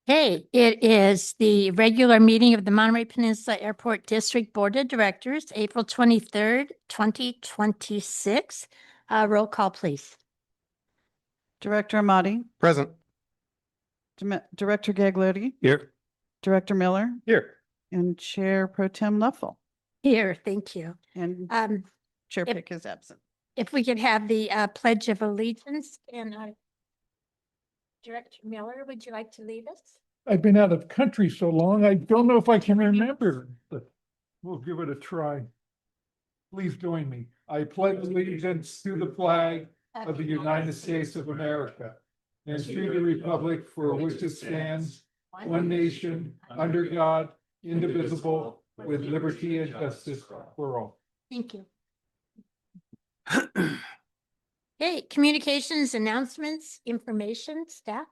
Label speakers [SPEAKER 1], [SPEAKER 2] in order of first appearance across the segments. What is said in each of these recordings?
[SPEAKER 1] Hey, it is the regular meeting of the Monterey Peninsula Airport District Board of Directors, April 23rd, 2026. Roll call, please.
[SPEAKER 2] Director Amati,
[SPEAKER 3] Present.
[SPEAKER 2] Director Gagliardi,
[SPEAKER 3] Here.
[SPEAKER 2] Director Miller,
[SPEAKER 3] Here.
[SPEAKER 2] and Chair Pro Tem Leffel.
[SPEAKER 1] Here, thank you.
[SPEAKER 2] And Chair
[SPEAKER 1] if-
[SPEAKER 2] Pick is absent.
[SPEAKER 1] If we could have the Pledge of Allegiance and Director Miller, would you like to lead us?
[SPEAKER 4] I've been out of country so long, I don't know if I can remember, but we'll give it a try. Please join me. I pledge allegiance to the flag of the United States of America and to the republic for which it stands, one nation, under God, indivisible, with liberty and justice for all.
[SPEAKER 1] Thank you. Hey, communications, announcements, information, staff.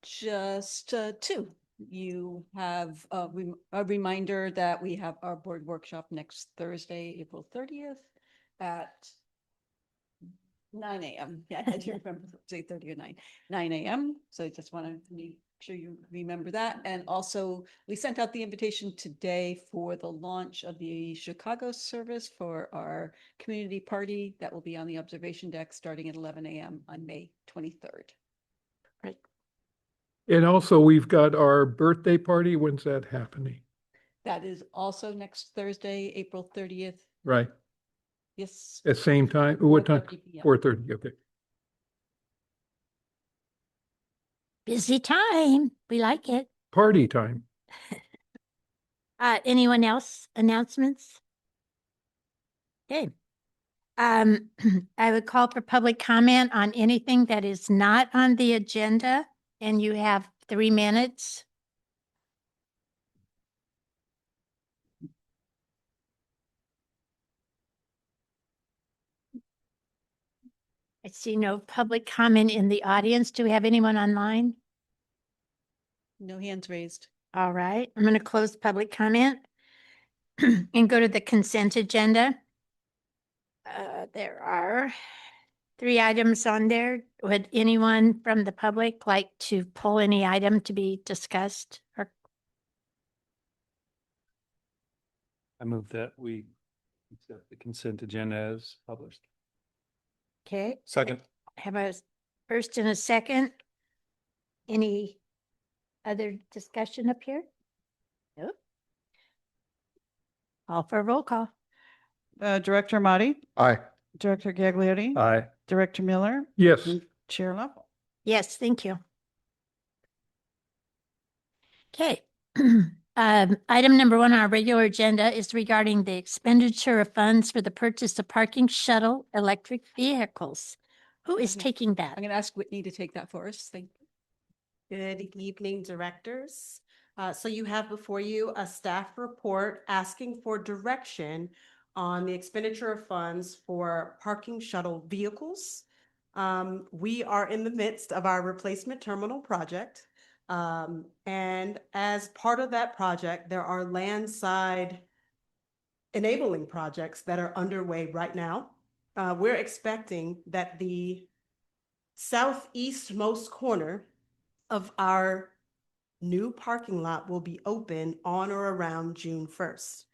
[SPEAKER 5] Just two. You have a reminder that we have our board workshop next Thursday, April 30th at 9 a.m. Yeah, I do remember say 30 or 9 a.m. So I just want to make sure you remember that. And also we sent out the invitation today for the launch of the Chicago service for our community party that will be on the observation deck starting at 11 a.m. on May 23rd.
[SPEAKER 1] Right.
[SPEAKER 4] And also, we've got our birthday party. When's that happening?
[SPEAKER 5] That is also next Thursday, April 30th.
[SPEAKER 4] Right,
[SPEAKER 5] Yes.
[SPEAKER 4] at same time? What time?
[SPEAKER 5] 4:30 p.m.
[SPEAKER 4] 4:30, okay.
[SPEAKER 1] Busy time. We like it.
[SPEAKER 4] Party time.
[SPEAKER 1] Anyone else? Announcements? Okay. I would call for public comment on anything that is not on the agenda, and you have 3 minutes. I see no public comment in the audience. Do we have anyone online?
[SPEAKER 5] No hands raised.
[SPEAKER 1] All right, I'm going to close public comment and go to the consent agenda. There are 3 items on there. Would anyone from the public like to pull any item to be discussed? Or
[SPEAKER 3] I move that we accept the consent agenda as published.
[SPEAKER 1] okay,
[SPEAKER 3] Second.
[SPEAKER 1] have a first and a second. Any other discussion up here? Nope. Call for a roll call.
[SPEAKER 2] Director Amati,
[SPEAKER 3] Aye.
[SPEAKER 2] Director Gagliardi,
[SPEAKER 3] Aye.
[SPEAKER 2] Director Miller,
[SPEAKER 4] Yes,
[SPEAKER 2] and Chair Leffel.
[SPEAKER 1] Yes, thank you. Okay. Item number 1 on our regular agenda is regarding the expenditure of funds for the purchase of parking shuttle electric vehicles. Who is
[SPEAKER 5] Okay.
[SPEAKER 1] taking that?
[SPEAKER 5] I'm going to ask Whitney to take that for us. Thank you.
[SPEAKER 6] Good evening, directors. So you have before you a staff report asking for direction on the expenditure of funds for parking shuttle vehicles. We are in the midst of our replacement terminal project. And as part of that project, there are landside enabling projects that are underway right now. We're expecting that the southeastmost corner of our new parking lot will be open on or around June 1st.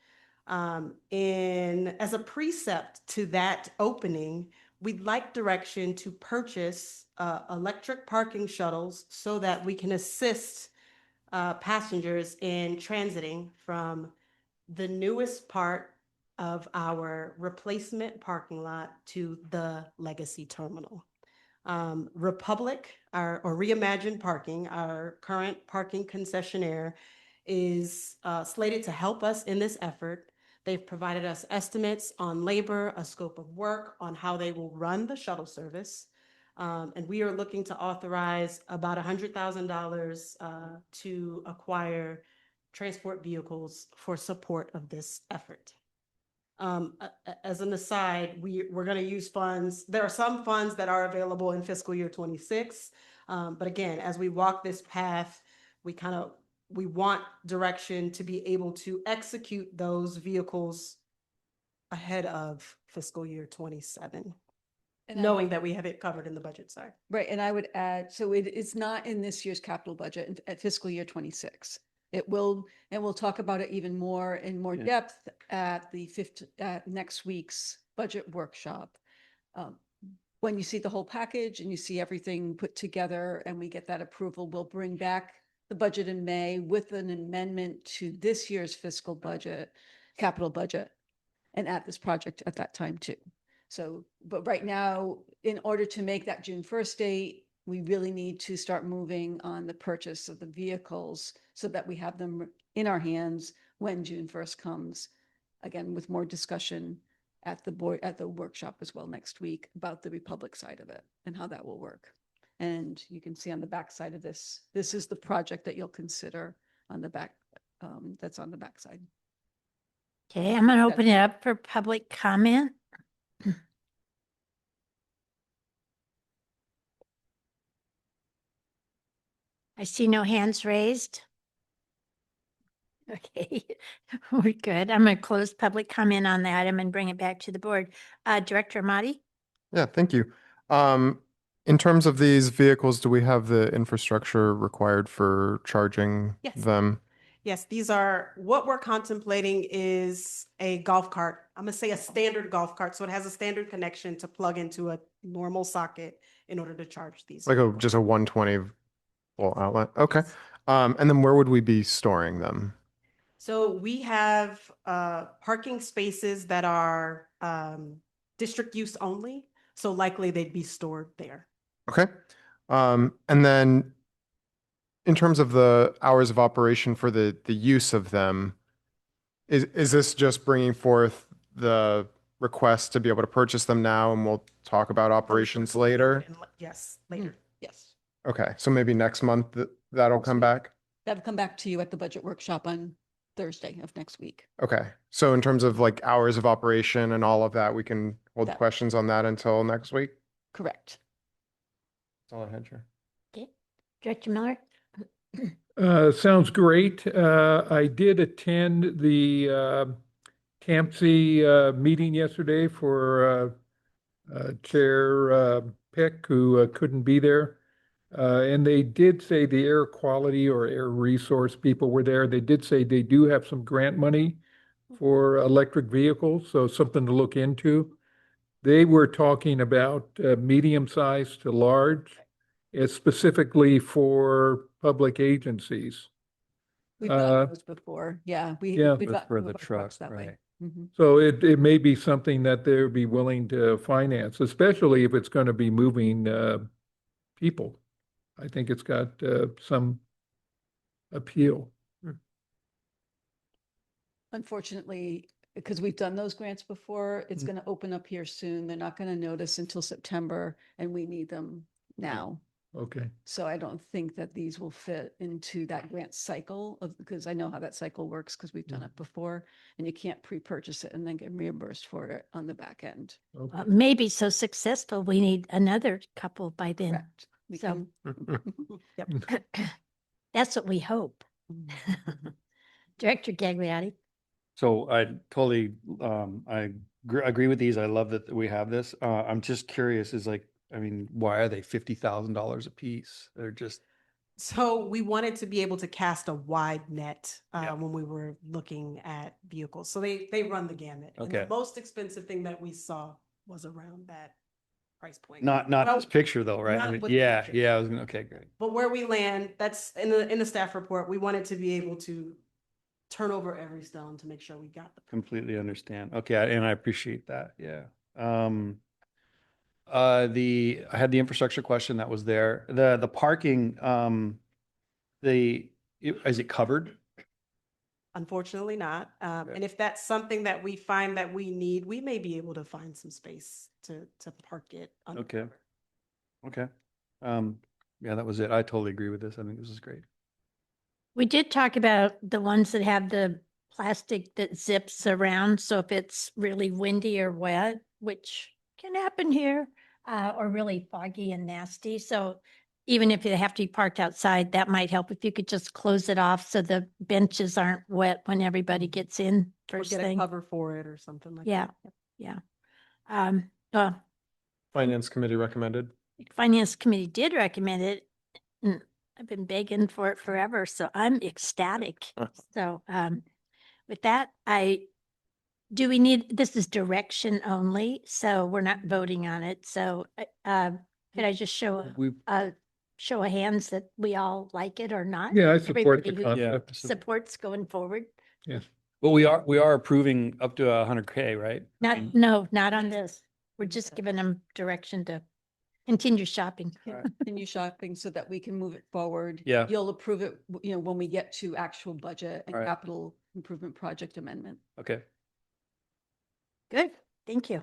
[SPEAKER 6] As a precept to that opening, we'd like direction to purchase electric parking shuttles so that we can assist passengers in transiting from the newest part of our replacement parking lot to the legacy terminal. Republic, or Reimagined Parking, our current parking concessionaire, is slated to help us in this effort. They've provided us estimates on labor, a scope of work on how they will run the shuttle service. And we are looking to authorize about $100,000 to acquire transport vehicles for support of this effort. As an aside, we're going to use funds. There are some funds that are available in fiscal year 26. But again, as we walk this path, we want direction to be able to execute those vehicles ahead of fiscal year 27.
[SPEAKER 5] And I
[SPEAKER 6] knowing
[SPEAKER 5] would-
[SPEAKER 6] that we have it covered in the budget side.
[SPEAKER 5] Right, and I would add, so it is not in this year's capital budget at fiscal year 26. It will, and we'll talk about it even more in more
[SPEAKER 3] Yeah.
[SPEAKER 5] depth at the next week's budget workshop. Um, When you see the whole package and you see everything put together and we get that approval, we'll bring back the budget in May with an amendment to this year's fiscal budget, capital budget, and add this project at that time too. So, but right now, in order to make that June 1st date, we really need to start moving on the purchase of the vehicles so that we have them in our hands when June 1st comes. Again, with more discussion at the board, at the workshop as well next week about the Republic side of it and how that will work. And you can see on the back side of this, this is the project that you'll consider on the back, that's on the back side.
[SPEAKER 1] Okay, I'm gonna open it up for public comment. I see no hands raised. Okay, we're good. I'm gonna close public comment on the item and bring it back to the board. Director Amati?
[SPEAKER 7] Yeah, thank you. In terms of these vehicles, do we have the infrastructure required for charging
[SPEAKER 6] Yes.
[SPEAKER 7] them?
[SPEAKER 6] Yes, these are, what we're contemplating is a golf cart. I'm gonna say a standard golf cart, so it has a standard connection to plug into a normal socket in order to charge these.
[SPEAKER 7] Like a
[SPEAKER 6] vehicles.
[SPEAKER 7] just a 120 volt outlet? Okay.
[SPEAKER 6] Yes.
[SPEAKER 7] And then where would we be storing them?
[SPEAKER 6] So we have parking spaces that are district use only, so likely they'd be stored there.
[SPEAKER 7] Okay. And then in terms of the hours of operation for the use of them, is this just bringing forth the request to be able to purchase them now and we'll talk about operations later?
[SPEAKER 6] Yes, later.
[SPEAKER 5] Yes.
[SPEAKER 7] Okay, so maybe next month that'll come back?
[SPEAKER 5] That'll come back to you at the budget workshop on Thursday of next week.
[SPEAKER 7] Okay, so in terms of like hours of operation and all of that, we can hold
[SPEAKER 5] That-
[SPEAKER 7] questions on that until next week?
[SPEAKER 5] Correct.
[SPEAKER 7] That's all I had, Chair.
[SPEAKER 1] Okay, Director Miller?
[SPEAKER 4] Sounds great. I did attend the CAMPSI meeting yesterday for Chair Peck, who couldn't be there. And they did say the air quality or air resource people were there. They did say they do have some grant money for electric vehicles, so something to look into. They were talking about medium-sized to large, specifically for public agencies.
[SPEAKER 5] We've
[SPEAKER 4] Uh,
[SPEAKER 5] done those before. Yeah,
[SPEAKER 4] yeah.
[SPEAKER 5] we've got
[SPEAKER 3] For
[SPEAKER 5] two
[SPEAKER 3] the
[SPEAKER 5] of our trucks
[SPEAKER 3] truck,
[SPEAKER 5] that way.
[SPEAKER 3] right.
[SPEAKER 5] Mhm.
[SPEAKER 4] So it may be something that they'll be willing to finance, especially if it's going to be moving people. I think it's got some appeal.
[SPEAKER 5] Unfortunately, because we've done those grants before, it's
[SPEAKER 4] Mm.
[SPEAKER 5] going to open up here soon. They're not going to notice until September and we need them now.
[SPEAKER 4] Okay.
[SPEAKER 5] So I don't think that these will fit into that grant cycle of, because I know how that cycle works because we've done it before and you can't pre-purchase it and then get reimbursed for it on the back end.
[SPEAKER 4] Okay.
[SPEAKER 1] Maybe so successful, we need another couple by then.
[SPEAKER 5] Correct. We
[SPEAKER 1] So-
[SPEAKER 5] can-
[SPEAKER 1] That's what we hope. Director Gagliardi?
[SPEAKER 3] So I totally, agree with these. I love that we have this. I'm just curious is like, I mean, why are they $50,000 a piece? They're just,
[SPEAKER 6] So we wanted to be able to cast a wide net
[SPEAKER 3] Yeah.
[SPEAKER 6] when we were looking at vehicles. So they run the gamut. And
[SPEAKER 3] Okay.
[SPEAKER 6] the most expensive thing that we saw was around that price point.
[SPEAKER 3] not
[SPEAKER 6] Well,
[SPEAKER 3] this picture though, right? I
[SPEAKER 6] not
[SPEAKER 3] mean,
[SPEAKER 6] with the
[SPEAKER 3] yeah,
[SPEAKER 6] picture.
[SPEAKER 3] yeah, I was gonna, okay, great.
[SPEAKER 6] But where we land, that's in the staff report, we wanted to be able to turn over every stone to make sure we got the.
[SPEAKER 3] Completely understand. Okay, and I appreciate that. Yeah. I had the infrastructure question that was there. The parking, is it covered?
[SPEAKER 6] Unfortunately not.
[SPEAKER 3] Okay.
[SPEAKER 6] And if that's something that we find that we need, we may be able to find some space to park it.
[SPEAKER 3] Okay. Okay. Yeah, that was it. I totally agree with this. I think this is great.
[SPEAKER 1] We did talk about the ones that have the plastic that zips around. So if it's really windy or wet, which can happen here, or really foggy and nasty. So even if they have to be parked outside, that might help if you could just close it off so the benches aren't wet when everybody gets in
[SPEAKER 6] Or
[SPEAKER 1] first
[SPEAKER 6] get a
[SPEAKER 1] thing.
[SPEAKER 6] cover for it or something like
[SPEAKER 1] Yeah,
[SPEAKER 6] that.
[SPEAKER 1] yeah. Well,
[SPEAKER 7] Finance Committee recommended.
[SPEAKER 1] Finance Committee did recommend it. And I've been begging for it forever, so I'm ecstatic. So, with that, do we need, this is direction only, so we're not voting on it. So, could I just
[SPEAKER 3] We,
[SPEAKER 1] show of hands that we all like it or not?
[SPEAKER 4] Yeah, I support the
[SPEAKER 1] Everybody who
[SPEAKER 4] concept.
[SPEAKER 1] supports going forward?
[SPEAKER 3] well, we are approving up to 100K, right? I mean,
[SPEAKER 1] No, not on this. We're just giving them direction to continue shopping.
[SPEAKER 5] Continue shopping so that we can move it forward.
[SPEAKER 3] Yeah.
[SPEAKER 5] You'll approve it, when we get to actual budget and
[SPEAKER 3] All right.
[SPEAKER 5] capital improvement project amendment.
[SPEAKER 3] Okay.
[SPEAKER 1] Good, thank you.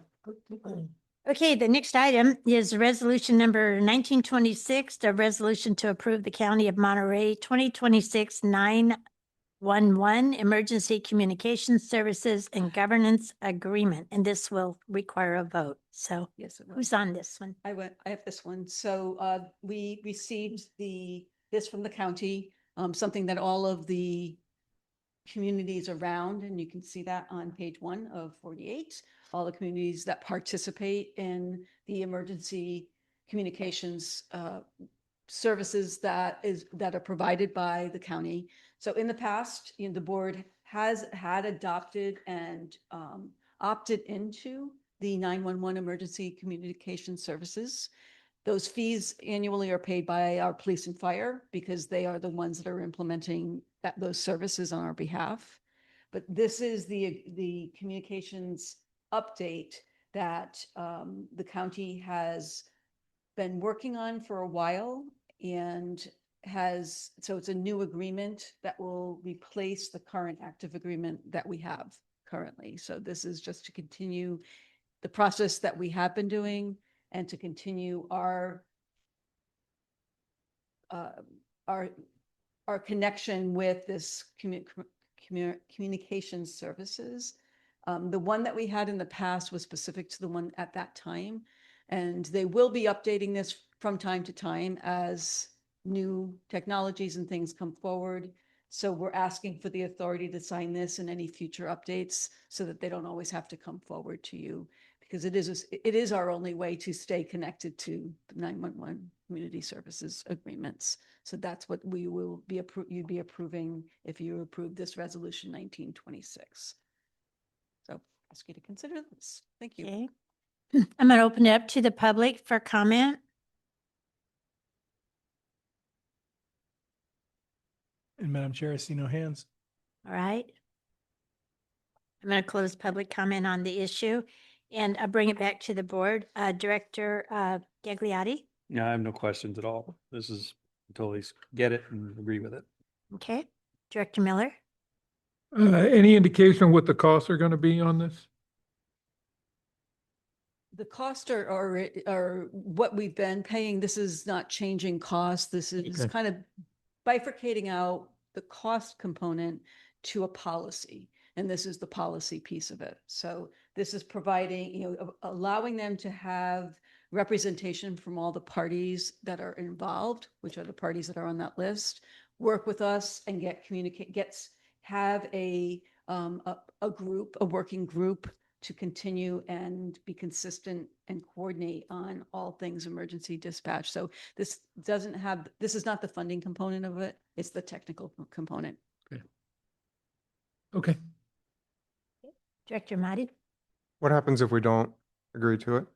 [SPEAKER 1] Okay, the next item is resolution number 1926, the resolution to approve the County of Monterey 2026 911 Emergency Communications Services and Governance Agreement, and this will require a vote. So
[SPEAKER 5] Yes, it will.
[SPEAKER 1] who's on this one?
[SPEAKER 5] I have this one. So we received this from the county, something that all of the communities around, and you can see that on page 1 of 48, all the communities that participate in the emergency communications services that are provided by the county. So in the past, the board had adopted and opted into the 911 emergency communication services. Those fees annually are paid by our police and fire because they are the ones that are implementing those services on our behalf. But this is the communications update that the county has been working on for a while, and so it's a new agreement that will replace the current active agreement that we have currently. So this is just to continue the process that we have been doing and to continue our connection with this communication services. The one that we had in the past was specific to the one at that time, and they will be updating this from time to time as new technologies and things come forward. So we're asking for the authority to sign this and any future updates so that they don't always have to come forward to you, because it is our only way to stay connected to the 911 community services agreements. So that's what we will be you'd be approving if you approve this resolution 1926. So ask you to consider this. Thank you.
[SPEAKER 1] Okay. I'm going to open it up to the public for comment.
[SPEAKER 8] And Madam Chair, I see no hands.
[SPEAKER 1] All right. I'm going to close public comment on the issue, and I'll bring it back to the board. Director Gagliotti.
[SPEAKER 3] Yeah, I have no questions at all. This is totally get it and agree with it.
[SPEAKER 1] Okay. Director Miller.
[SPEAKER 4] Any indication what the costs are going to be on this?
[SPEAKER 5] The cost are what we've been paying. This is not changing costs. This is
[SPEAKER 4] Okay.
[SPEAKER 5] kind of bifurcating out the cost component to a policy. And this is the policy piece of it. So this is providing, allowing them to have representation from all the parties that are involved, which are the parties that are on that list, work with us and have a working group to continue and be consistent and coordinate on all things emergency dispatch. So this is not the funding component of it. It's the technical component.
[SPEAKER 4] Okay.
[SPEAKER 1] Director Mahdi.
[SPEAKER 7] What happens if we don't agree to it?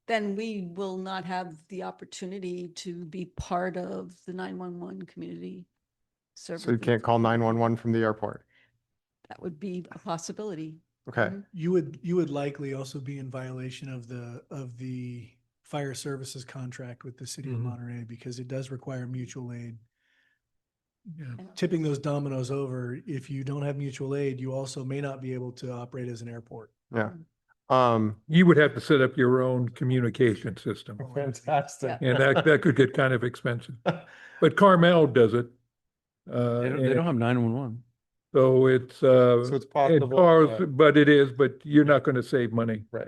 [SPEAKER 5] Then we will not have the opportunity to be part of the 911 community service.
[SPEAKER 7] So you can't call 911 from the airport.
[SPEAKER 5] That would be a possibility.
[SPEAKER 7] Okay.
[SPEAKER 5] Mhm.
[SPEAKER 8] You would likely also be in violation of the fire services contract with the city of
[SPEAKER 4] Mhm.
[SPEAKER 8] Monterey, because it does require mutual aid.
[SPEAKER 4] Yeah.
[SPEAKER 5] And-
[SPEAKER 8] Tipping those dominoes over, if you don't have mutual aid, you also may not be able to operate as an airport.
[SPEAKER 7] Yeah.
[SPEAKER 4] You would have to set up your own communication system,
[SPEAKER 7] Fantastic.
[SPEAKER 4] and that could get kind of expensive. But Carmel does it.
[SPEAKER 3] They don't have 911.
[SPEAKER 4] So it's,
[SPEAKER 7] So it's possible.
[SPEAKER 4] but you're not going to save money.
[SPEAKER 7] Right.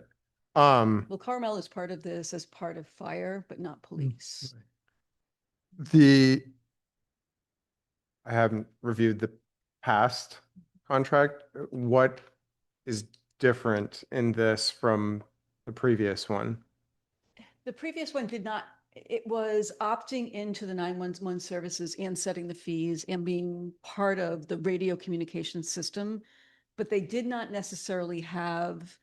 [SPEAKER 5] Well, Carmel is part of this as part of fire, but not police.
[SPEAKER 7] I haven't reviewed the past contract. What is different in this from the previous one?
[SPEAKER 5] The previous one did not, it was opting into the 911 services and setting the fees and being part of the radio communication system, but they did not necessarily have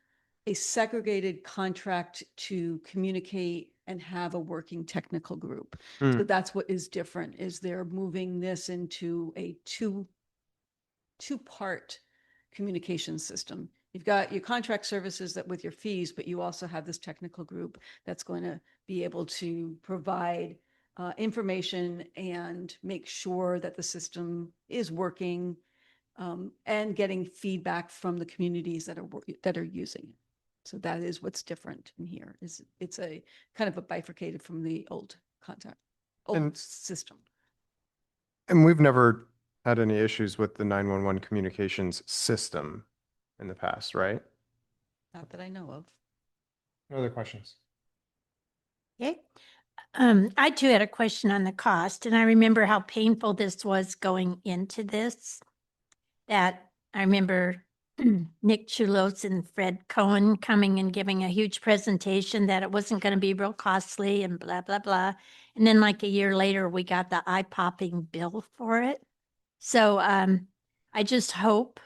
[SPEAKER 5] a segregated contract to communicate and have a working technical group. So
[SPEAKER 7] Hmm.
[SPEAKER 5] that's what is different, is they're moving this into a two-part communication system. You've got your contract services that with your fees, but you also have this technical group that's going to be able to provide information and make sure that the system is working and getting feedback from the communities that are using it. So that is what's different in here. Is it's a kind of a bifurcated from the old contract, old
[SPEAKER 7] And-
[SPEAKER 5] system.
[SPEAKER 7] And we've never had any issues with the 911 communications system in the past, right?
[SPEAKER 5] Not that I know of.
[SPEAKER 7] No other questions?
[SPEAKER 1] Okay. I too had a question on the cost, and I remember how painful this was going into this. That I remember Nick Chulos and Fred Cohen coming and giving a huge presentation that it wasn't going to be real costly and blah, blah, blah. And then like a year later, we got the eye-popping bill for it. So I just hope,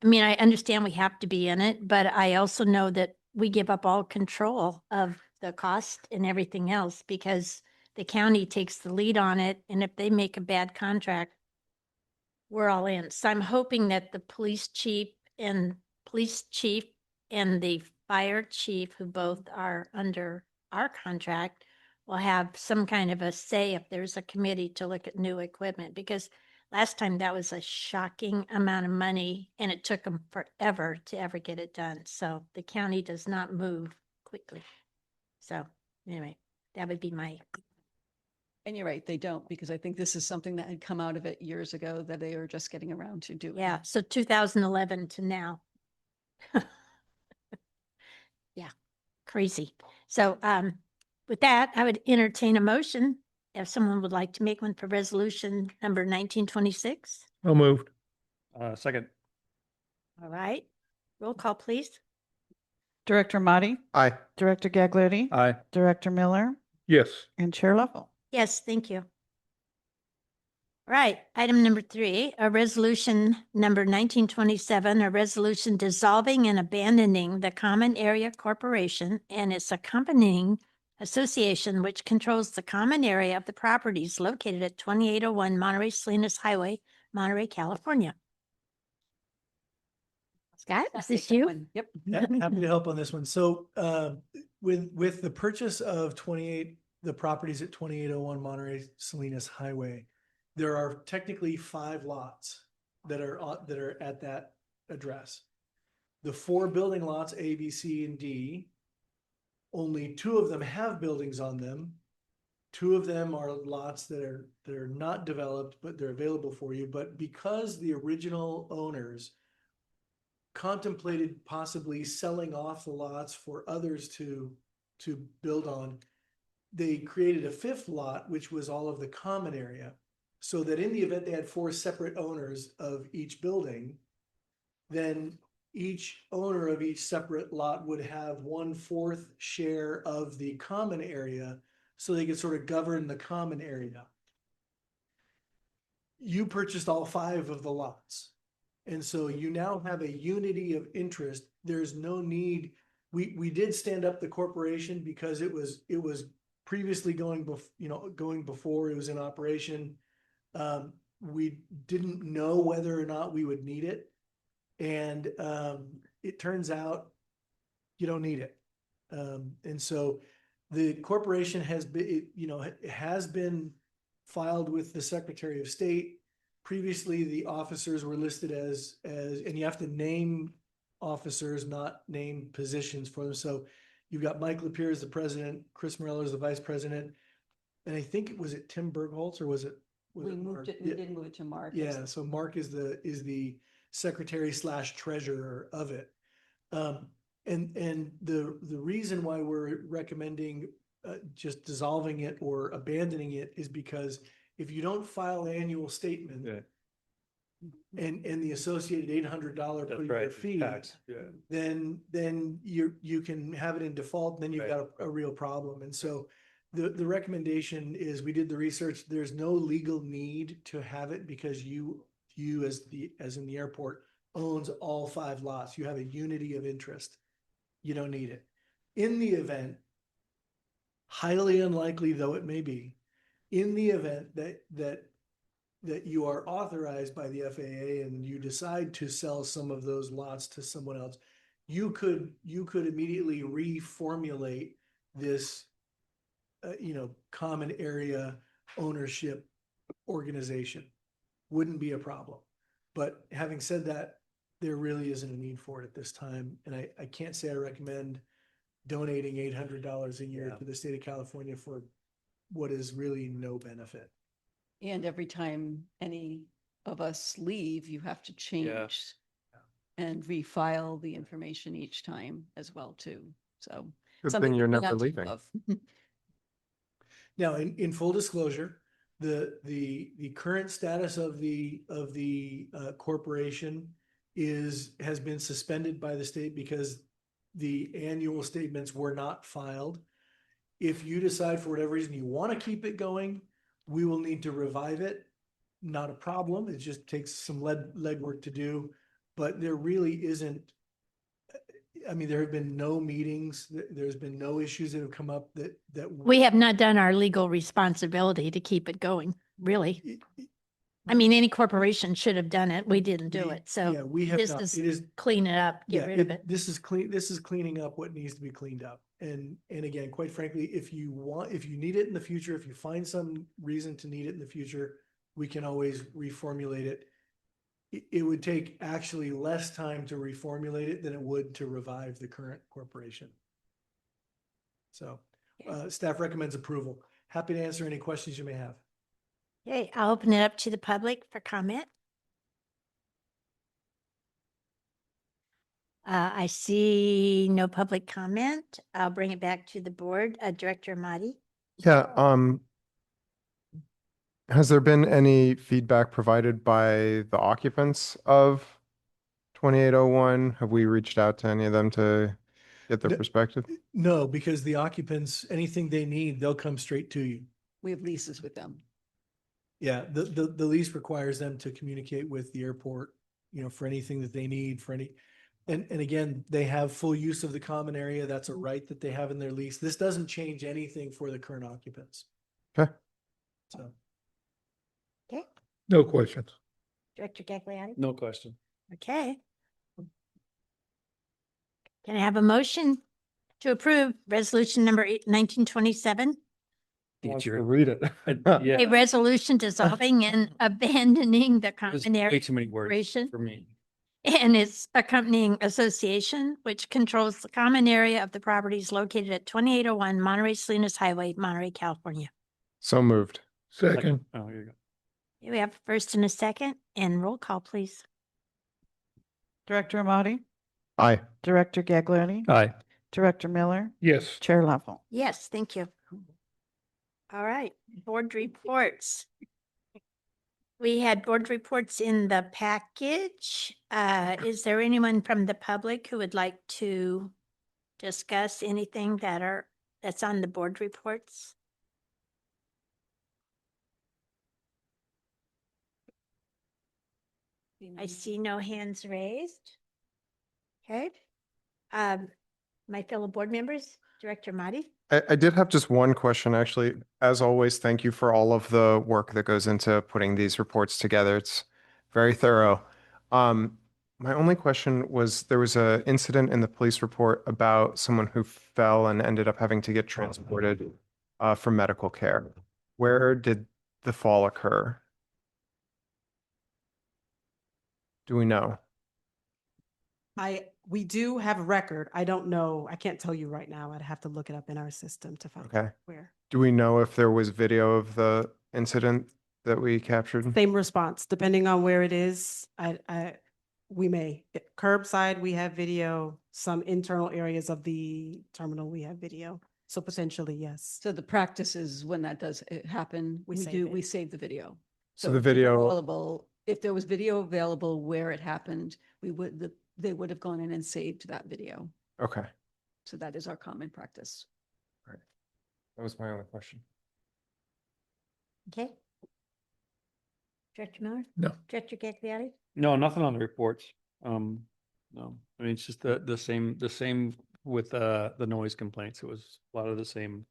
[SPEAKER 1] I mean, I understand we have to be in it, but I also know that we give up all control of the cost and everything else because the county takes the lead on it. And if they make a bad contract, we're all in. So I'm hoping that the police chief and the fire chief, who both are under our contract, will have some kind of a say if there's a committee to look at new equipment, because last time that was a shocking amount of money and it took them forever to ever get it done. So the county does not move quickly. So anyway, that would be my,
[SPEAKER 5] And you're right, they don't, because I think this is something that had come out of it years ago that they are just getting around to doing.
[SPEAKER 1] yeah. So 2011 to now. Yeah, crazy. So with that, I would entertain a motion if someone would like to make one for resolution number 1926.
[SPEAKER 4] So moved.
[SPEAKER 3] Second.
[SPEAKER 1] All right, roll call, please.
[SPEAKER 2] Director Marty,
[SPEAKER 7] Aye.
[SPEAKER 2] Director Gagliardi,
[SPEAKER 3] Aye.
[SPEAKER 2] Director Miller,
[SPEAKER 4] Yes.
[SPEAKER 2] and Chair Lovell.
[SPEAKER 1] Yes, thank you. All right, item number 3, a resolution number 1927, a resolution dissolving and abandoning the Common Area Corporation and its accompanying association, which controls the common area of the properties located at 2801 Monterey Salinas Highway, Monterey, California. Scott, is this
[SPEAKER 5] That
[SPEAKER 1] you?
[SPEAKER 5] one. Yep.
[SPEAKER 8] Yeah, happy to help on this one. So, with the purchase of the properties at 2801 Monterey Salinas Highway, there are technically 5 lots that are at that address. The 4 building lots, A, B, C, and D, only 2 of them have buildings on them. 2 of them are lots that are not developed, but they're available for you. But because the original owners contemplated possibly selling off the lots for others to build on, they created a 5th lot, which was all of the common area. So that in the event they had 4 separate owners of each building, then each owner of each separate lot would have 1/4 share of the common area, so they could sort of govern the common area. You purchased all 5 of the lots. And so you now have a unity of interest. There's no need. We did stand up the corporation because it was previously going before it was in operation. We didn't know whether or not we would need it. And it turns out you don't need it. And so the corporation has been filed with the Secretary of State. Previously, the officers were listed as, and you have to name officers, not name positions for them. So you've got Mike Lapierre as the president, Chris Morello as the vice president. And I think was it Tim Bergholz or was it?
[SPEAKER 5] We moved it, we did move it to Mark.
[SPEAKER 8] Yeah, so Mark is the secretary/treasurer of it. And the reason why we're recommending just dissolving it or abandoning it is because if you don't file annual statement,
[SPEAKER 3] Yeah.
[SPEAKER 8] and the associated $800 per
[SPEAKER 3] That's
[SPEAKER 8] year
[SPEAKER 3] right.
[SPEAKER 8] fee,
[SPEAKER 3] Tax, yeah.
[SPEAKER 8] then you can have it in default, then you've
[SPEAKER 3] Right.
[SPEAKER 8] got a real problem. And so the recommendation is, we did the research, there's no legal need to have it because you as in the airport owns all 5 lots. You have a unity of interest. You don't need it. In the event, highly unlikely though it may be, in the event that you are authorized by the FAA and you decide to sell some of those lots to someone else, you could immediately reformulate this, common area ownership organization. Wouldn't be a problem. But having said that, there really isn't a need for it at this time. And I can't say I recommend donating $800 a year
[SPEAKER 3] Yeah.
[SPEAKER 8] to the state of California for what is really no benefit.
[SPEAKER 5] And every time any of us leave, you have to change and refile the information each time as well too. So
[SPEAKER 7] Good
[SPEAKER 5] something
[SPEAKER 7] thing
[SPEAKER 5] to
[SPEAKER 7] you're
[SPEAKER 5] bring
[SPEAKER 7] never
[SPEAKER 5] onto
[SPEAKER 7] leaving.
[SPEAKER 5] of.
[SPEAKER 8] Now, in full disclosure, the current status of the corporation has been suspended by the state because the annual statements were not filed. If you decide for whatever reason you want to keep it going, we will need to revive it. Not a problem. It just takes some legwork to do, but there really isn't. I mean, there have been no meetings. There's been no issues that have come up that
[SPEAKER 1] We have not done our legal responsibility to keep it going, really. I mean, any corporation should have done it. We didn't do
[SPEAKER 8] We-
[SPEAKER 1] it. So
[SPEAKER 8] yeah, we have
[SPEAKER 1] this
[SPEAKER 8] not.
[SPEAKER 1] is
[SPEAKER 8] It is
[SPEAKER 1] clean it up,
[SPEAKER 8] yeah,
[SPEAKER 1] get rid of it.
[SPEAKER 8] This is cleaning up what needs to be cleaned up. And again, quite frankly, if you need it in the future, if you find some reason to need it in the future, we can always reformulate it. It would take actually less time to reformulate it than it would to revive the current corporation. So, staff recommends approval. Happy to answer any questions you may have.
[SPEAKER 1] Okay, I'll open it up to the public for comment. I see no public comment. I'll bring it back to the board. Director Mahdi.
[SPEAKER 7] Yeah, has there been any feedback provided by the occupants of 2801? Have we reached out to any of them to get their
[SPEAKER 8] No.
[SPEAKER 7] perspective?
[SPEAKER 8] No, because the occupants, anything they need, they'll come straight to you.
[SPEAKER 5] We have leases with them.
[SPEAKER 8] Yeah, the lease requires them to communicate with the airport, for anything that they need, and again, they have full use of the common area. That's a right that they have in their lease. This doesn't change anything for the current occupants.
[SPEAKER 7] Okay.
[SPEAKER 8] So,
[SPEAKER 1] Okay,
[SPEAKER 4] No questions.
[SPEAKER 1] Director Gagliardi.
[SPEAKER 3] No question.
[SPEAKER 1] Okay. Can I have a motion to approve resolution number 1927?
[SPEAKER 3] Wants to read it.
[SPEAKER 1] A
[SPEAKER 3] Yeah.
[SPEAKER 1] resolution dissolving and abandoning the
[SPEAKER 3] There's
[SPEAKER 1] common
[SPEAKER 3] way
[SPEAKER 1] area
[SPEAKER 3] too many words
[SPEAKER 1] corporation
[SPEAKER 3] for me.
[SPEAKER 1] and its accompanying association, which controls the common area of the properties located at 2801 Monterey Salinas Highway, Monterey, California.
[SPEAKER 7] So moved.
[SPEAKER 4] Second.
[SPEAKER 3] Oh, here you go.
[SPEAKER 1] Okay, we have a first and a second, and roll call, please.
[SPEAKER 2] Director Amati,
[SPEAKER 7] Aye.
[SPEAKER 2] Director Gagliardi,
[SPEAKER 3] Aye.
[SPEAKER 2] Director Miller,
[SPEAKER 4] Yes.
[SPEAKER 2] Chair Level.
[SPEAKER 1] Yes, thank you. All right, board reports. We had board reports in the package. Is there anyone from the public who would like to discuss anything that's on the board reports? I see no hands raised. Okay. My fellow board members, Director Mahdi.
[SPEAKER 7] I did have just one question, actually. As always, thank you for all of the work that goes into putting these reports together. It's very thorough. My only question was, there was an incident in the police report about someone who fell and ended up having to get transported for medical care. Where did the fall occur? Do we know?
[SPEAKER 6] We do have a record. I don't know. I can't tell you right now. I'd have to look it up in our system to find
[SPEAKER 7] Okay.
[SPEAKER 6] out where.
[SPEAKER 7] Do we know if there was video of the incident that we captured?
[SPEAKER 6] Same response, depending on where it is. We may. Curbside, we have video. Some internal areas of the terminal, we have video. So potentially, yes.
[SPEAKER 5] So the practice is when that does happen,
[SPEAKER 6] We
[SPEAKER 5] we
[SPEAKER 6] save
[SPEAKER 5] do,
[SPEAKER 6] it.
[SPEAKER 5] we save the video.
[SPEAKER 7] So the
[SPEAKER 5] it's
[SPEAKER 7] video-
[SPEAKER 5] Available if there was video available where it happened, they would have gone in and saved that video.
[SPEAKER 7] Okay,
[SPEAKER 5] So that is our common practice.
[SPEAKER 7] that was my only question.
[SPEAKER 1] Okay. Director Miller?
[SPEAKER 4] No.
[SPEAKER 1] Director Gagliardi?
[SPEAKER 3] No, nothing on the reports. No, I mean, it's just the same with the noise complaints. It was a lot of the same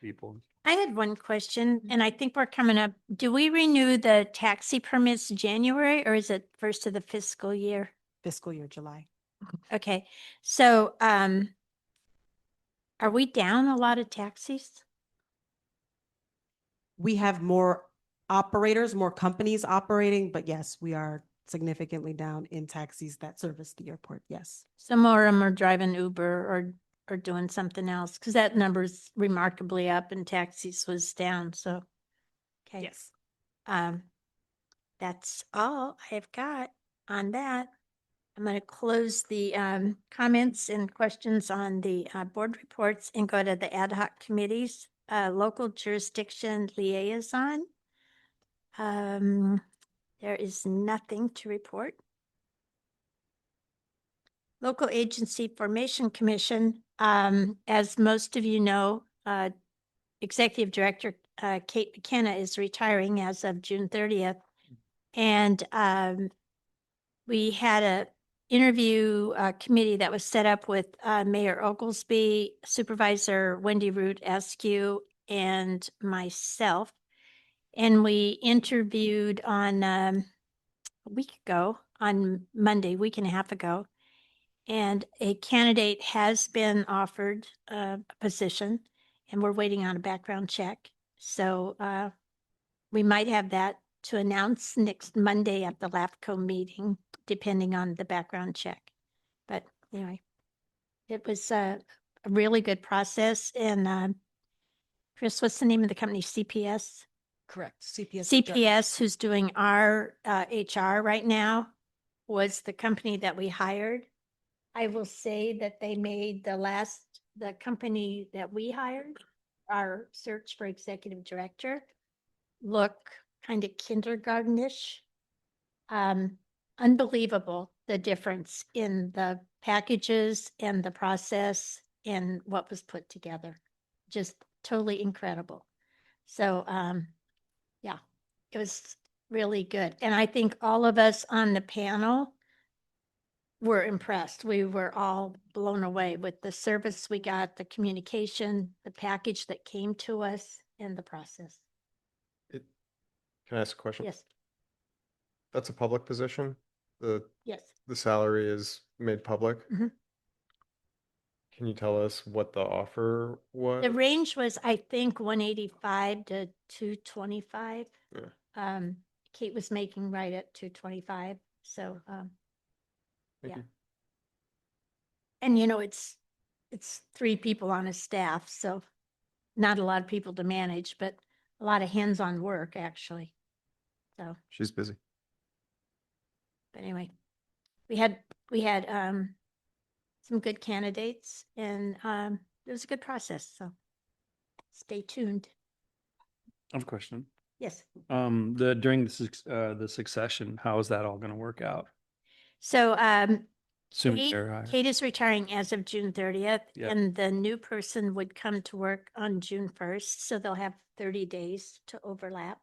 [SPEAKER 3] people.
[SPEAKER 1] I had one question, and I think we're coming up. Do we renew the taxi permits January, or is it first of the fiscal year?
[SPEAKER 2] Fiscal year July.
[SPEAKER 1] Okay, so, are we down a lot of taxis?
[SPEAKER 6] We have more operators, more companies operating, but yes, we are significantly down in taxis that service the airport. Yes.
[SPEAKER 1] Some more of them are driving Uber or doing something else, because that number's remarkably up and taxis was down, so. Okay.
[SPEAKER 6] Yes.
[SPEAKER 1] That's all I've got on that. I'm going to close the comments and questions on the board reports and go to the ad hoc committees, local jurisdiction liaison. There is nothing to report. Local Agency Formation Commission, as most of you know, Executive Director Kate McKenna is retiring as of June 30th. And we had a interview committee that was set up with Mayor Oglesby, Supervisor Wendy Root Askew, and myself. And we interviewed on a week ago, on Monday, week and a half ago. And a candidate has been offered a position, and we're waiting on a background check. So we might have that to announce next Monday at the LAFCO meeting, depending on the background check. But anyway, it was a really good process. And Chris, what's the name of the company? CPS?
[SPEAKER 5] Correct. CPS.
[SPEAKER 1] CPS, who's doing our HR right now, was the company that we hired. I will say that they made the company that we hired, our search for executive director, look kind of kindergartenish. Unbelievable, the difference in the packages and the process and what was put together. Just totally incredible. So, yeah, it was really good. And I think all of us on the panel were impressed. We were all blown away with the service we got, the communication, the package that came to us, and the process.
[SPEAKER 7] Can I ask a question?
[SPEAKER 1] Yes,
[SPEAKER 7] That's a public position?
[SPEAKER 1] yes.
[SPEAKER 7] The salary is made public?
[SPEAKER 1] Mhm.
[SPEAKER 7] Can you tell us what the offer was?
[SPEAKER 1] The range was, I think, 185 to 225.
[SPEAKER 7] Yeah.
[SPEAKER 1] Kate was making right at 225. So,
[SPEAKER 7] Thank
[SPEAKER 1] yeah.
[SPEAKER 7] you.
[SPEAKER 1] And you know, it's 3 people on a staff, so not a lot of people to manage, but a lot of hands-on work, actually. So,
[SPEAKER 7] She's busy.
[SPEAKER 1] but anyway, we had some good candidates, and it was a good process, so stay tuned.
[SPEAKER 3] I have a question.
[SPEAKER 1] Yes.
[SPEAKER 3] During the succession, how is that all going to work out?
[SPEAKER 1] So
[SPEAKER 3] Assuming
[SPEAKER 1] Kate,
[SPEAKER 3] they're hired.
[SPEAKER 1] Kate is retiring as of June 30th,
[SPEAKER 3] Yep.
[SPEAKER 1] and the new person would come to work on June 1st, so they'll have 30 days to overlap.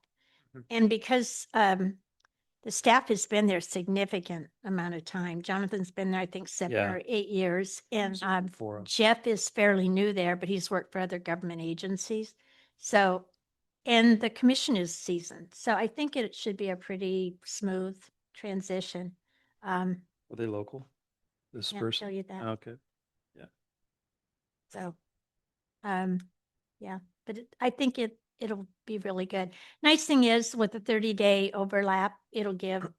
[SPEAKER 3] Mhm.
[SPEAKER 1] And because the staff has been there significant amount of time, Jonathan's been there, I think, 7
[SPEAKER 3] Yeah.
[SPEAKER 1] or 8 years, and
[SPEAKER 3] For us.
[SPEAKER 1] Jeff is fairly new there, but he's worked for other government agencies. So, and the commission is seasoned, so I think it should be a pretty smooth transition.
[SPEAKER 3] Are they local? This
[SPEAKER 1] Can't
[SPEAKER 3] person?
[SPEAKER 1] tell you that.
[SPEAKER 3] Okay.
[SPEAKER 1] So, yeah, but I think it'll be really good. Nice thing is with the 30-day overlap, it'll give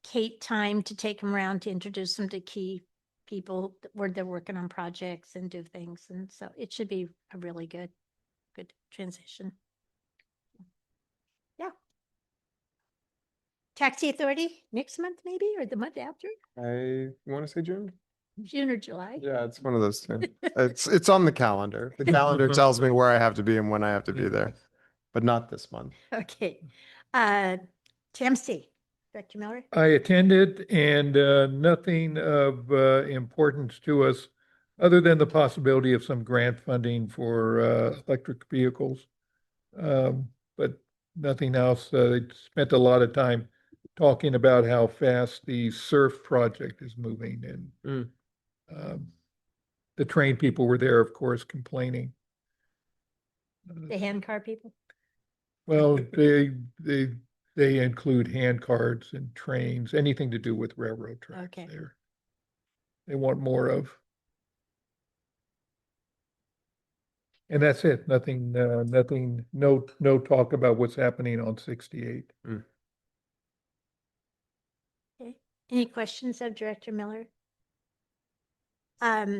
[SPEAKER 1] Kate time to take them around to introduce them to key people where they're working on projects and do things. And so it should be a really good transition. Yeah. Taxi Authority next month maybe, or the month after,
[SPEAKER 7] I want to say June.
[SPEAKER 1] June or July.
[SPEAKER 7] Yeah, it's one of those two. It's on the calendar. The calendar tells me where I have to be and when I have to be there. but not this month.
[SPEAKER 1] Okay. TMC, Director Miller?
[SPEAKER 4] I attended and nothing of importance to us other than the possibility of some grant funding for electric vehicles. But nothing else. They spent a lot of time talking about how fast the SURF project is moving and
[SPEAKER 7] Mm.
[SPEAKER 4] the train people were there, of course, complaining.
[SPEAKER 1] The handcar people?
[SPEAKER 4] Well, they include hand cards and trains, anything to do with railroad tracks
[SPEAKER 1] Okay.
[SPEAKER 4] there. They want more of. And that's it. Nothing, no talk about what's happening on 68.
[SPEAKER 1] Okay. Any questions of Director Miller?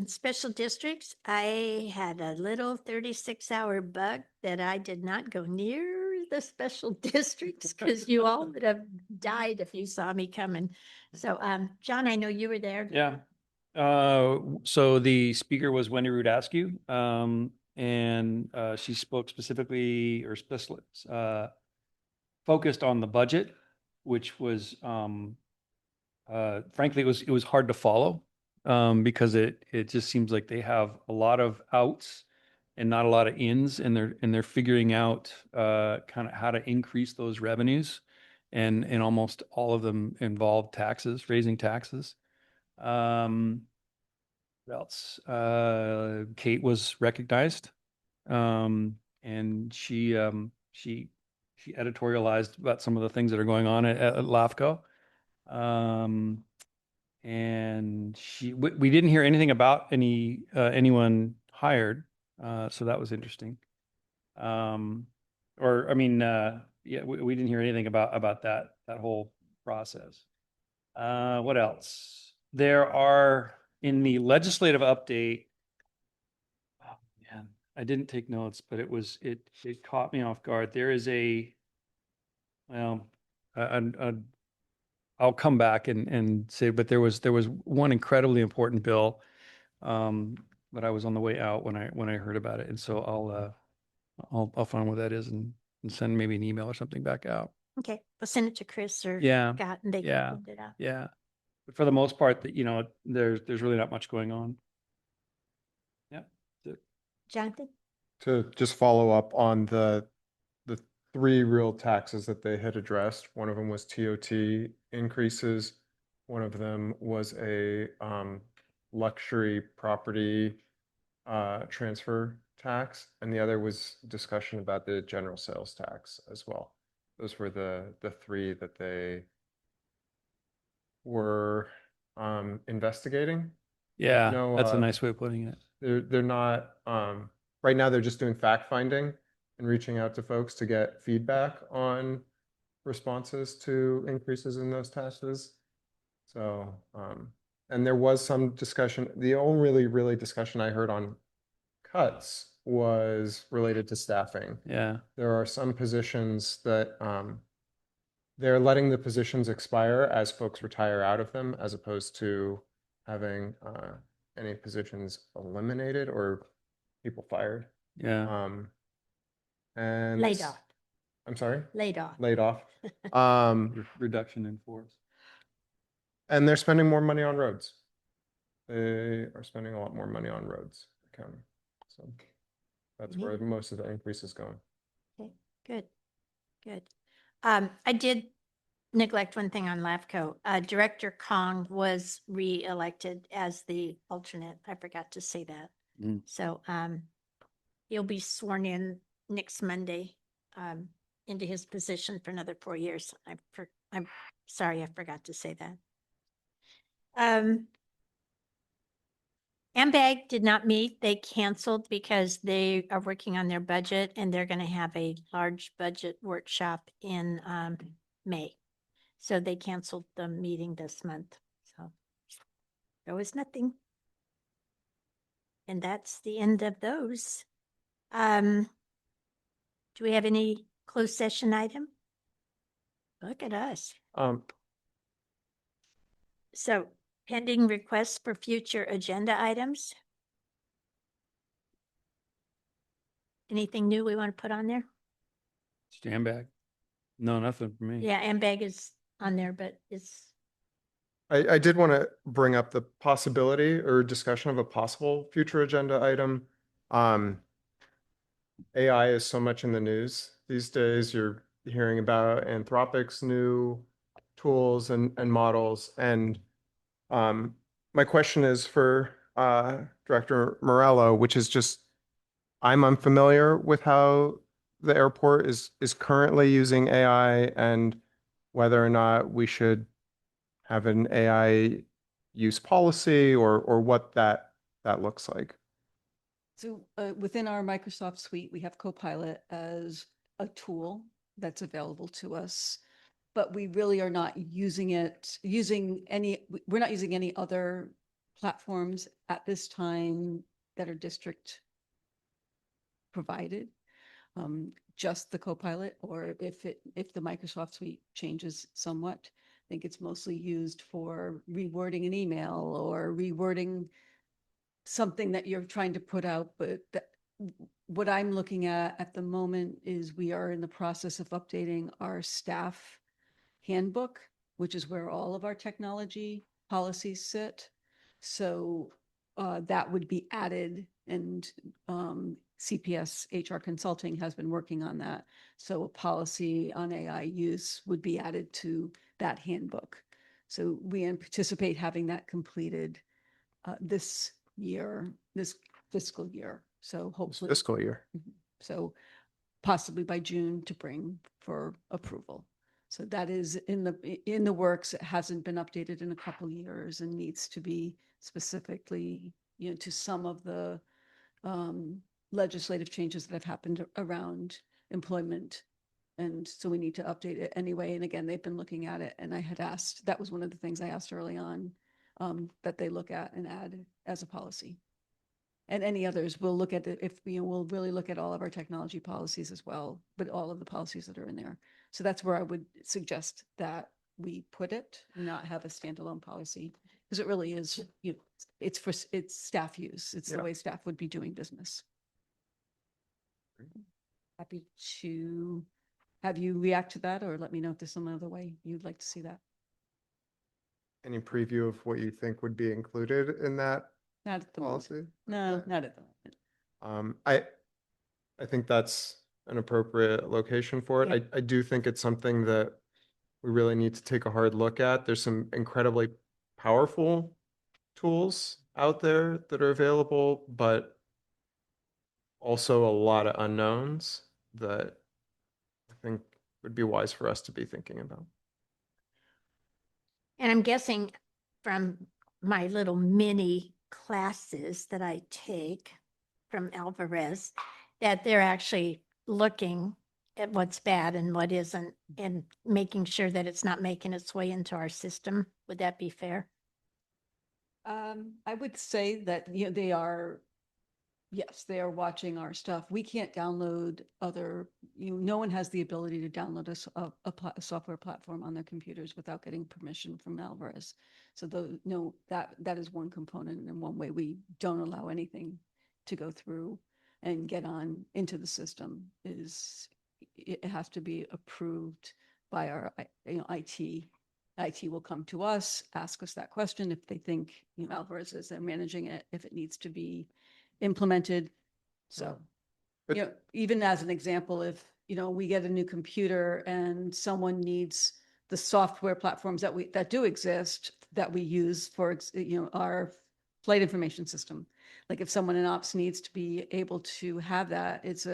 [SPEAKER 1] Special districts, I had a little 36-hour bug that I did not go near the special districts because you all would have died if you saw me coming. So, John, I know you were there.
[SPEAKER 3] Yeah. So the speaker was Wendy Rudascu, and she spoke specifically or focused on the budget, which was frankly it was hard to follow because it just seems like they have a lot of outs and not a lot of ins, and they're figuring out kind of how to increase those revenues, and almost all of them involve taxes, raising taxes. What else? Kate was recognized, and she editorialized about some of the things that are going on at LAFCO. And we didn't hear anything about anyone hired, so that was interesting. Or I mean, yeah, we didn't hear anything about that whole process. What else? There are in the legislative update. Oh man, I didn't take notes, but it caught me off guard. There is well, I'll come back and say, but there was one incredibly important bill, but I was on the way out when I heard about it, and so I'll find what that is and send maybe an email or something back out.
[SPEAKER 1] Okay, we'll send it to Chris or
[SPEAKER 3] Yeah,
[SPEAKER 1] Scott and they
[SPEAKER 3] yeah.
[SPEAKER 1] can print it out.
[SPEAKER 3] Yeah, but for the most part, that there's really not much going on. Yeah. That's it.
[SPEAKER 1] Jonathan?
[SPEAKER 7] To just follow up on the three real taxes that they had addressed. One of them was TOT increases. One of them was a luxury property transfer tax, and the other was discussion about the general sales tax as well. Those were the three that they were investigating.
[SPEAKER 3] Yeah,
[SPEAKER 7] No,
[SPEAKER 3] that's a nice way of putting it.
[SPEAKER 7] They're not right now. They're just doing fact finding and reaching out to folks to get feedback on responses to increases in those taxes. So and there was some discussion. The only really discussion I heard on cuts was related to staffing.
[SPEAKER 3] Yeah.
[SPEAKER 7] There are some positions that they're letting the positions expire as folks retire out of them, as opposed to having any positions eliminated or people fired.
[SPEAKER 3] Yeah.
[SPEAKER 7] And
[SPEAKER 1] Laid off.
[SPEAKER 7] I'm sorry?
[SPEAKER 1] Laid off.
[SPEAKER 7] Laid off.
[SPEAKER 3] Reduction in force.
[SPEAKER 7] And they're spending more money on roads. They are spending a lot more money on roads, the county. So that's where most of the increase is going.
[SPEAKER 1] Okay, good, good. I did neglect one thing on LAFCO. Director Kong was re-elected as the alternate. I forgot to say that.
[SPEAKER 3] Mm.
[SPEAKER 1] So, he'll be sworn in next Monday, into his position for another 4 years. I'm sorry, I forgot to say that. MPAD did not meet. They canceled because they are working on their budget and they're going to have a large budget workshop in May. So they canceled the meeting this month. So there was nothing. And that's the end of those. Do we have any closed session item? Look at us. So pending requests for future agenda items. Anything new we want to put on there?
[SPEAKER 3] Stand back. No, nothing for me.
[SPEAKER 1] Yeah, MPAD is on there, but it's,
[SPEAKER 7] I did want to bring up the possibility or discussion of a possible future agenda item. AI is so much in the news these days. You're hearing about Anthropic's new tools and models. And my question is for Director Morello, which is just, I'm unfamiliar with how the airport is currently using AI and whether or not we should have an AI use policy or what that looks like.
[SPEAKER 5] So within our Microsoft suite, we have Copilot as a tool that's available to us, but we really are not using it, we're not using any other platforms at this time that are district provided. Just the Copilot, or if the Microsoft suite changes somewhat, I think it's mostly used for rewording an email or rewording something that you're trying to put out, but what I'm looking at the moment is we are in the process of updating our staff handbook, which is where all of our technology policies sit. So that would be added, and CPS HR Consulting has been working on that. So a policy on AI use would be added to that handbook. So we anticipate having that completed this year, this fiscal year. So
[SPEAKER 7] This
[SPEAKER 5] hopefully,
[SPEAKER 7] fiscal year.
[SPEAKER 5] so possibly by June to bring for approval. So that is in the works. It hasn't been updated in a couple years and needs to be specifically, to some of the legislative changes that have happened around employment. And so we need to update it anyway. And again, they've been looking at it, and I had asked, that was one of the things I asked early on, that they look at and add as a policy. And any others, we'll look at it if we'll really look at all of our technology policies as well, but all of the policies that are in there. So that's where I would suggest that we put it, not have a standalone policy, because it really is, it's staff use. It's the
[SPEAKER 7] Yeah.
[SPEAKER 5] way staff would be doing business. Happy to have you react to that, or let me know if there's some other way you'd like to see that.
[SPEAKER 7] Any preview of what you think would be included in that
[SPEAKER 5] Not at the moment.
[SPEAKER 7] policy?
[SPEAKER 5] No,
[SPEAKER 7] Okay.
[SPEAKER 5] not at the moment.
[SPEAKER 7] I think that's an appropriate location for it.
[SPEAKER 1] Yeah.
[SPEAKER 7] I do think it's something that we really need to take a hard look at. There's some incredibly powerful tools out there that are available, but also a lot of unknowns that I think would be wise for us to be thinking about.
[SPEAKER 1] and I'm guessing from my little mini classes that I take from Alvarez, that they're actually looking at what's bad and what isn't, and making sure that it's not making its way into our system. Would that be fair?
[SPEAKER 5] I would say that, they are, yes, they are watching our stuff. We can't download other, no one has the ability to download a software platform on their computers without getting permission from Alvarez. So that is one component, and one way we don't allow anything to go through and get on into the system is it has to be approved by our, IT. IT will come to us, ask us that question if they think, Alvarez is they're managing it, if it needs to be implemented. So,
[SPEAKER 7] But-
[SPEAKER 5] even as an example, if, we get a new computer and someone needs the software platforms that do exist, that we use for, our flight information system. Like if someone in ops needs to be able to have that, it's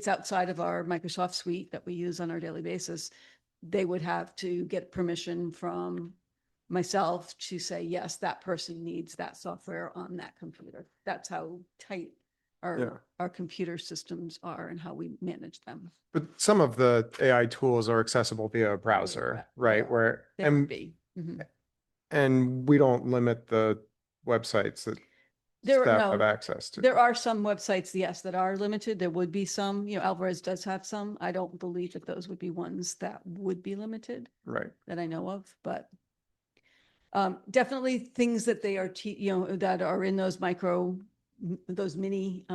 [SPEAKER 5] outside of our Microsoft suite that we use on our daily basis. They would have to get permission from myself to say, yes, that person needs that software on that computer. That's how tight
[SPEAKER 7] Yeah.
[SPEAKER 5] our computer systems are and how we manage them.
[SPEAKER 7] But some of the AI tools are accessible via a browser, right? Where,
[SPEAKER 5] They would
[SPEAKER 7] and,
[SPEAKER 5] be. Mhm.
[SPEAKER 7] and we don't limit the websites that staff have access to.
[SPEAKER 5] There are some websites, yes, that are limited. There would be some, Alvarez does have some. I don't believe that those would be ones that would be limited
[SPEAKER 7] Right.
[SPEAKER 5] that I know of, but definitely things that they are, that are in those micro those mini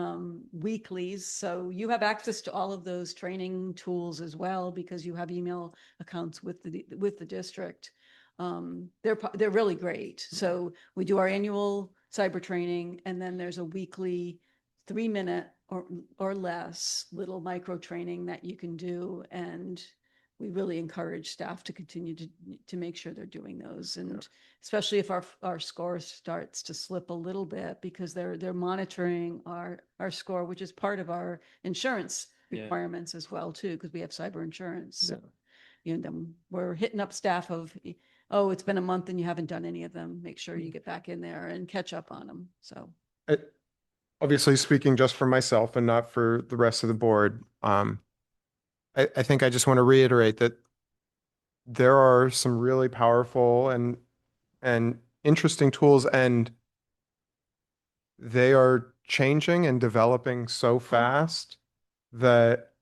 [SPEAKER 5] weeklies. So you have access to all of those training tools as well because you have email accounts with the district. They're really great. So we do our annual cyber training, and then there's a weekly 3-minute or less little micro training that you can do. And we really encourage staff to continue to make sure they're doing those. And especially if our score starts to slip a little bit, because they're monitoring our score, which is part of our insurance
[SPEAKER 3] Yeah.
[SPEAKER 5] requirements as well too, because we have cyber insurance. So,
[SPEAKER 3] Yeah.
[SPEAKER 5] you know, then we're hitting up staff of, oh, it's been a month and you haven't done any of them. Make sure you get back in there and catch up on them. So.
[SPEAKER 7] Obviously speaking just for myself and not for the rest of the board, I think I just want to reiterate that there are some really powerful and interesting tools, and they are changing and developing so fast that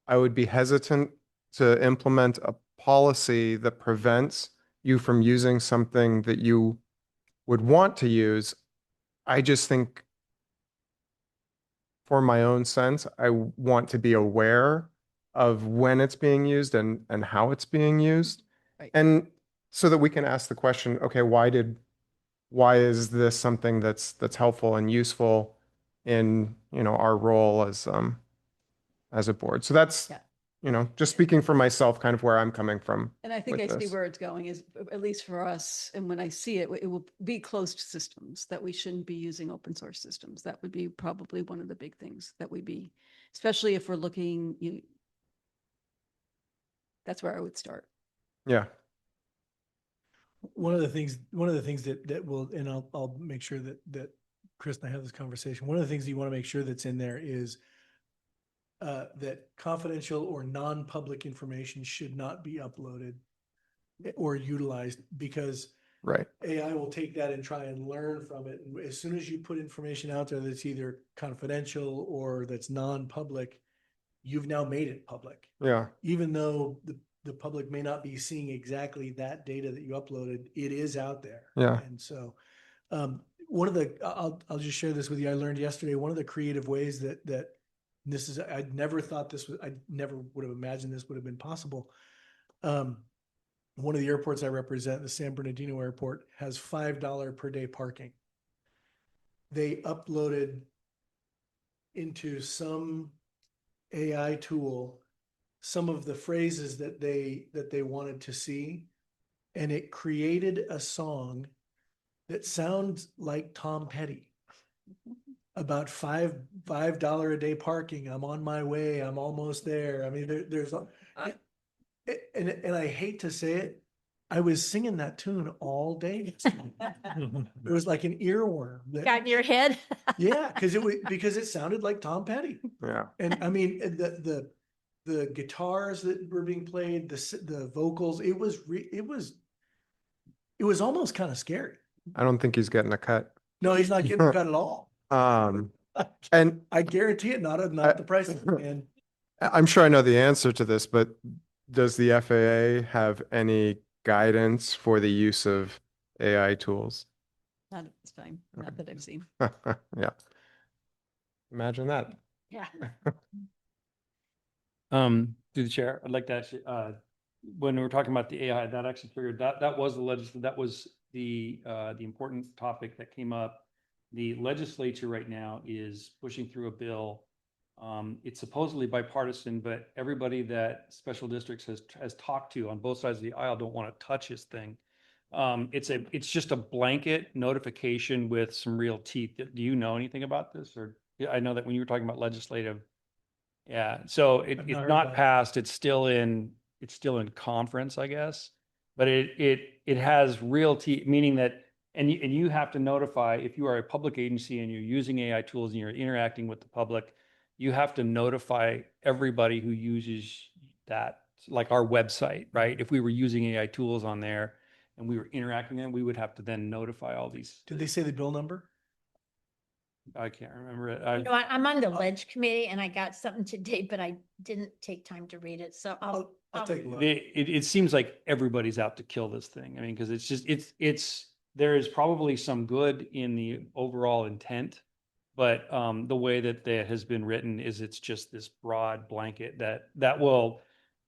[SPEAKER 7] I would be hesitant to implement a policy that prevents you from using something that you would want to use. I just think for my own sense, I want to be aware of when it's being used and how it's being used.
[SPEAKER 5] Right.
[SPEAKER 7] And so that we can ask the question, okay, why is this something that's helpful and useful in, our role as a board? So that's,
[SPEAKER 5] Yeah.
[SPEAKER 7] just speaking for myself, kind of where I'm coming from.
[SPEAKER 5] And I think
[SPEAKER 7] with
[SPEAKER 5] I see
[SPEAKER 7] this.
[SPEAKER 5] where it's going is, at least for us, and when I see it, it will be closed systems, that we shouldn't be using open source systems. That would be probably one of the big things that we be, especially if we're looking, that's where I would start.
[SPEAKER 7] Yeah.
[SPEAKER 8] One of the things that will, and I'll make sure that Chris and I have this conversation. One of the things that you want to make sure that's in there is that confidential or non-public information should not be uploaded or utilized, because
[SPEAKER 7] Right.
[SPEAKER 8] AI will take that and try and learn from it. And as soon as you put information out there that's either confidential or that's non-public, you've now made it public.
[SPEAKER 7] Yeah.
[SPEAKER 8] Even though the public may not be seeing exactly that data that you uploaded, it is out there.
[SPEAKER 7] Yeah.
[SPEAKER 8] And so I'll just share this with you. I learned yesterday, one of the creative ways that this is, I never would have imagined this would have been possible. One of the airports I represent, the San Bernardino Airport, has $5 per day parking. They uploaded into some AI tool some of the phrases that they wanted to see, and it created a song that sounds like Tom Petty about $5 a day parking. I'm on my way. I'm almost there. I mean, and I hate to say it, I was singing that tune all day. It was like an earworm.
[SPEAKER 1] Got in your head?
[SPEAKER 8] Yeah, because it sounded like Tom Petty.
[SPEAKER 7] Yeah.
[SPEAKER 8] And I mean, the guitars that were being played, the vocals, it was almost kind of scary.
[SPEAKER 7] I don't think he's getting a cut.
[SPEAKER 8] No, he's not getting cut at all.
[SPEAKER 7] And
[SPEAKER 8] I guarantee it, not the price. And
[SPEAKER 7] I'm sure I know the answer to this, but does the FAA have any guidance for the use of AI tools?
[SPEAKER 5] Not at this time, not that I've seen.
[SPEAKER 7] Yeah. Imagine that.
[SPEAKER 1] Yeah.
[SPEAKER 3] Through the chair, I'd like to actually, when we were talking about the AI, that actually triggered, that was that was the important topic that came up. The legislature right now is pushing through a bill. It's supposedly bipartisan, but everybody that special districts has talked to on both sides of the aisle don't want to touch this thing. It's just a blanket notification with some real teeth. Do you know anything about this? Or I know that when you were talking about legislative, yeah. So
[SPEAKER 8] I've
[SPEAKER 3] it's
[SPEAKER 8] not heard
[SPEAKER 3] not
[SPEAKER 8] about it.
[SPEAKER 3] passed. It's still in conference, I guess. But it has real teeth, meaning that and you have to notify if you are a public agency and you're using AI tools and you're interacting with the public, you have to notify everybody who uses that, like our website, right? If we were using AI tools on there and we were interacting with them, we would have to then notify all these.
[SPEAKER 8] did they say the bill number?
[SPEAKER 3] I can't remember it.
[SPEAKER 1] You know what? I'm on the ledge committee and I got something today, but I didn't take time to read it. So
[SPEAKER 8] I'll take a look.
[SPEAKER 3] It seems like everybody's out to kill this thing. I mean, because it's just, it's there is probably some good in the overall intent, but the way that has been written is it's just this broad blanket that will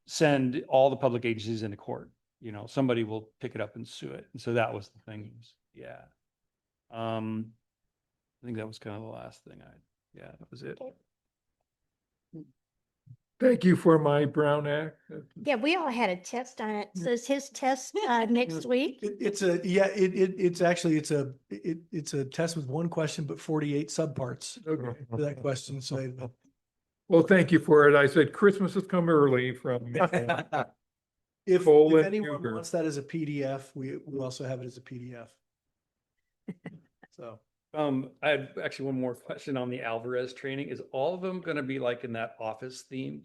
[SPEAKER 3] send all the public agencies into court. You know, somebody will pick it up and sue it. And so that was the thing. Yeah. I think that was kind of the last thing yeah, that was it.
[SPEAKER 4] Thank you for my Brown Act.
[SPEAKER 1] Yeah, we all had a test on it. So is his test next week?
[SPEAKER 8] It's a test with one question, but 48 subparts
[SPEAKER 4] Okay.
[SPEAKER 8] to that question. So
[SPEAKER 4] Well, thank you for it. I said Christmas has come early from.
[SPEAKER 8] if
[SPEAKER 4] Colon
[SPEAKER 8] anyone
[SPEAKER 4] Huger.
[SPEAKER 8] wants that as a PDF, we also have it as a PDF. So.
[SPEAKER 3] I had actually one more question on the Alvarez training. Is all of them going to be like in that office theme?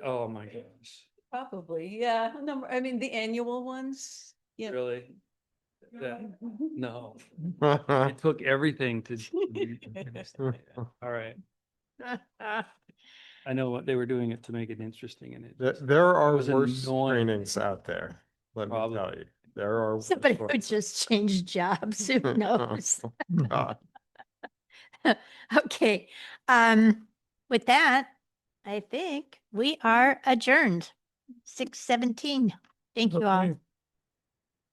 [SPEAKER 3] Oh my gosh,
[SPEAKER 5] Probably, yeah. I mean, the annual ones, yeah.
[SPEAKER 3] really? No, it took everything to. All right. I know what they were doing it to make it interesting and it. just-
[SPEAKER 7] There are
[SPEAKER 3] was
[SPEAKER 7] worse
[SPEAKER 3] annoying.
[SPEAKER 7] trainings out there. Let me
[SPEAKER 3] Probably.
[SPEAKER 7] tell you, there are. worse
[SPEAKER 1] Somebody
[SPEAKER 7] ones.
[SPEAKER 1] would just change jobs. Who knows?
[SPEAKER 7] God.
[SPEAKER 1] Okay. With that, I think we are adjourned. 6:17. Thank you all.
[SPEAKER 4] Okay.